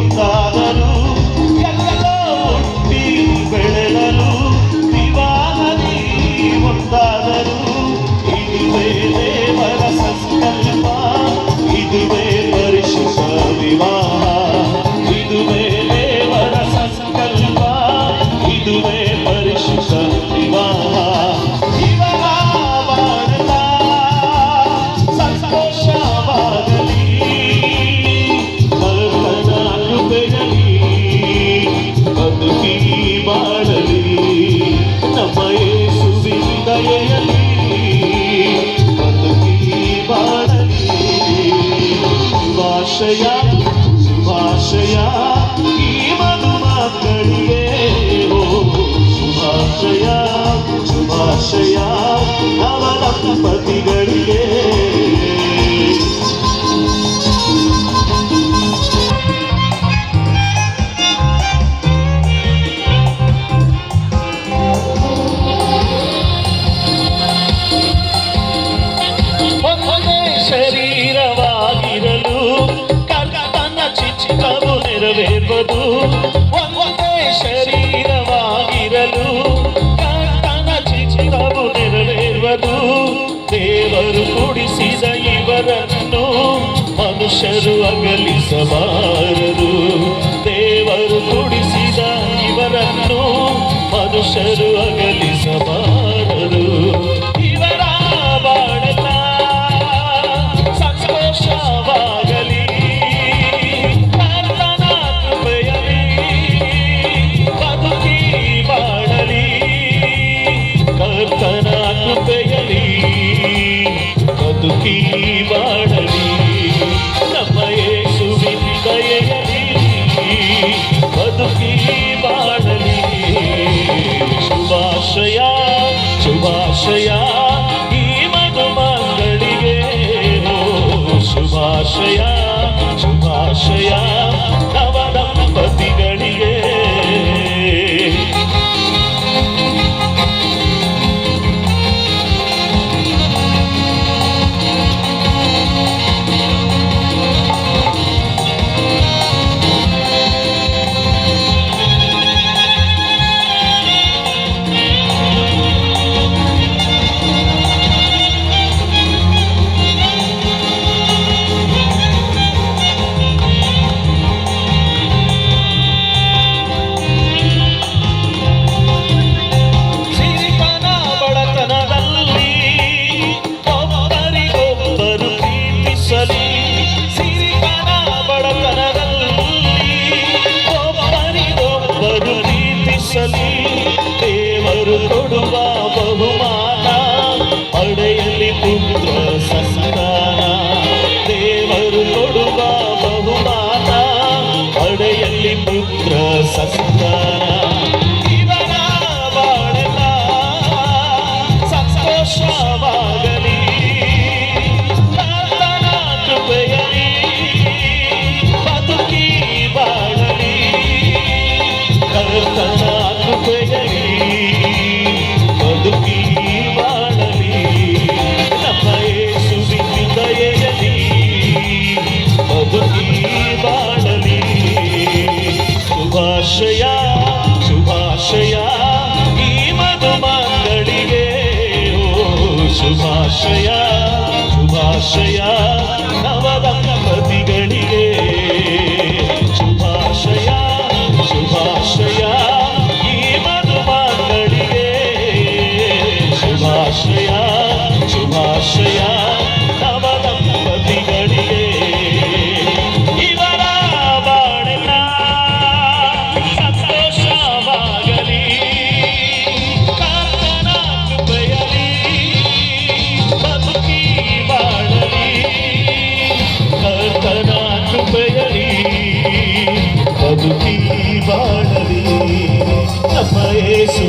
ಒಂದಾದರು ಎಲ್ಲೋ ಹುಟ್ಟಿ ಬೆಳೆದರು ವಿವಾಹದಿ ಒಂದಾದರು ಇದುವೇ ದೇವರ ಸಂಕಲ್ಪ ಇದುವೇ ಪರಿಶುದ್ಧ ವಿವಾಹ ಇದುವೇ ದೇವರ ಸಂಕಲ್ಪ ಇದುವೇ ಪರಿಶುದ್ಧ ವಿವಾಹ ಇವರ ಬಾಳಲ ಸಂತೋಷವಾಗಲಿ ಕರ್ತನ ಕೃಪೆಯಲ್ಲಿ ಬದುಕಿ ಬಾಳಲಿ ನಮ್ಮ ಯೇಸುವಿನ ದಯೆಯಲ್ಲಿ ಬದುಕಿ ಬಾಳಲಿ ಶುಭಾಶಯ ಶುಭಾಶಯ ಈ ಮಧುಮಕ್ಕಳಿಗೆ ಶುಭಾಶಯ ಶುಭಾಶಯ ನವ ದಂಪತಿಗಳಿಗೆ ಒಂದೇ ಶರೀರವಾಗಿರಲು ಕರ್ತನ ಚಿತ್ತವು ನೆರವೇರುವುದು ಒಂದೇ ಶರೀರವಾಗಿರಲು ಕರ್ತನ ಚಿತ್ತವು ನೆರವೇರುವುದು ದೇವರು ಕೂಡಿಸಿದ ಇವರನ್ನು ಮನುಷ್ಯರು ಅಗಲಿಸಬಾರದು ದೇವರು ಕೂಡಿಸಿದ ಇವರನ್ನು ಮನುಷ್ಯರು ಅಗಲಿಸಬಾರದು ಇವರ ಬಾಳಲ ಸಂತೋಷವಾಗಲಿ ಕರ್ತನ ಕೃಪೆಯಲ್ಲಿ ಬದುಕಿ ಬಾಳಲಿ ಕರ್ತನ ಕೃಪೆಯಲ್ಲಿ ಬದುಕಿ ಬಾಳಲಿ ನಮ್ಮ ಯೇಸುವಿನ ದಯೆಯಲ್ಲಿ ಬದುಕಿ ಬಾಳಲಿ ಶುಭಾಶಯ ಶುಭಾಶಯ ಈ ಮಧುಮಕ್ಕಳಿಗೆ ಶುಭಾಶಯ ಶುಭಾಶಯ ನವ ದಂಪತಿಗಳಿಗೆ ದೇವರು ಕೊಡುವ ಬಹುಮಾನ ಪಡೆಯಲಿ ಪುತ್ರ ಸಂತಾನ ದೇವರು ಕೊಡುವ ಬಹುಮಾನ ಪಡೆಯಲಿ ಪುತ್ರ ಸಂತಾನ ಇವರ ಬಾಳಲ ಸಂತೋಷವಾಗಲಿ ಕರ್ತನ ಕೃಪೆಯಲ್ಲಿ ಬದುಕಿ ಬಾಳಲಿ ಕರ್ತನ ಕೃಪೆಯಲ್ಲಿ ಬದುಕಿ ಬಾಳಲಿ ನಮ್ಮ ಯೇಸುವಿನ ದಯೆಯಲ್ಲಿ ಬದುಕಿ ಬಾಳಲಿ ಶುಭಾಶಯ ಶುಭಾಶಯ ಈ ಮಧುಮಕ್ಕಳಿಗೆ ಶುಭಾಶಯ ಶುಭಾಶಯ ನವ ದಂಪತಿಗಳಿಗೆ ಶುಭಾಶಯ ಶುಭಾಶಯ ಈ ಮಧುಮಕ್ಕಳಿಗೆ ಶುಭಾಶಯ ಶುಭಾಶಯ ನವ ದಂಪತಿಗಳಿಗೆ ಇವರ ಬಾಳಲ ಸಂತೋಷವಾಗಲಿ ಕರ್ತನ ಕೃಪೆಯಲ್ಲಿ ಬದುಕಿ ಬಾಳಲಿ ಕರ್ತನ ಕೃಪೆಯಲ್ಲಿ ಬದುಕಿ ಬಾಳಲಿ ನಮ್ಮ ಯೇಸು